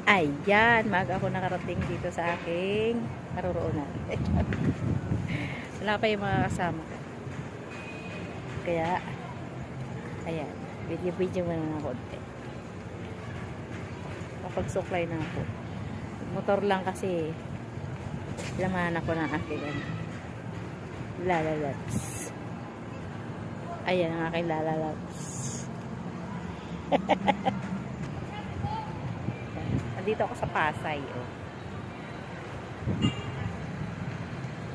Ayan, maaga ako nakarating dito sa aking karoroonan. Wala pa yung mga kasama ko. Kaya, ayan, video-video mo na konti. Kapag-suklay na ako. Motor lang kasi, lamahan ako ng aking lalalaps. Ayan ang aking lalalaps. Dito ako sa Pasay, oh.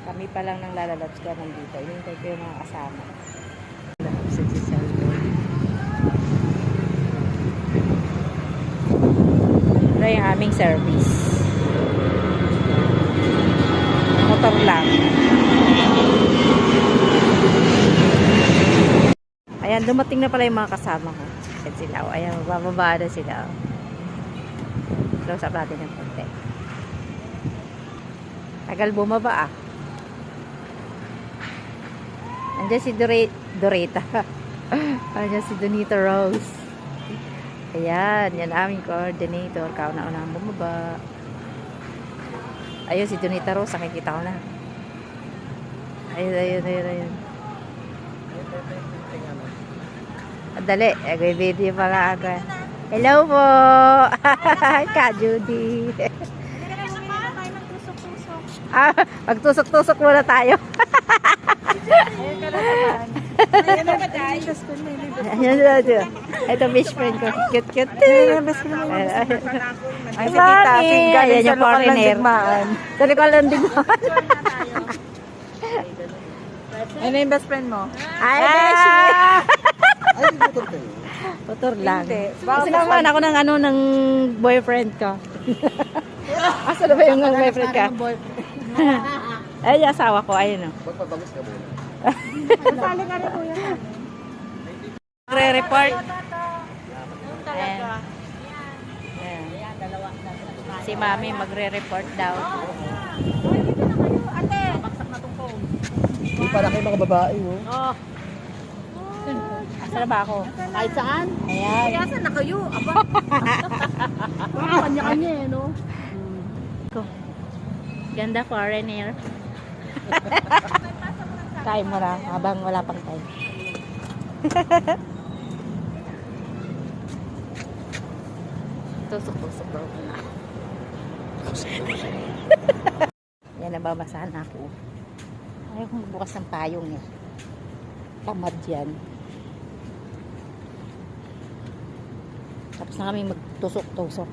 Kami pa lang ng lalalaps ka nandito. Inintay ko yung mga kasama. Ito yung aming service. Motor lang. Ayan, dumating na pala yung mga kasama ko. Ayan sila, oh. Ayan, bababa na sila, oh. Close up natin ng konti. Tagal bumaba, ah. Andiyan si Dorita. Andiyan si Donita Rose. Ayan, yan aming coordinator. Kauna-unang bumaba. Ayun, si Donita Rose. Nakikita ko na. Ayun. Dali, video pala ako. Hello po! Ka, Judy. Magtusok-tusok muna tayo. Ayun ka na naman. Ayun na ba tayo? Ito best friend ko. Cute. Ay, si Tita. Ayan yung foreigner. Sa likod ng digmaan. Ayun na yung best friend mo. Ay, motor lang. Kasi naman ako ng boyfriend ko. Asa na ba yung boyfriend ka? Ay, asawa ko. Ayun o. Magpapagos ka muna. Sali ka rin kuya. Magre-report. Ayan. Si Mami magre-report daw. Ate! Baksak na tong phone. Hindi para kayo mga babae, oh. Oh. Asa na ba ako? Kahit saan? Ayan. Kaya saan na kayo? Aba. Kanya-kanya eh, no? Ganda foreigner. Time mo na habang wala pang time. Tusok-tusok daw na. Yan, nababasahan ako. Ayaw kong magbukas ng payong eh. Tamad yan. Tapos na kami magtusok-tusok.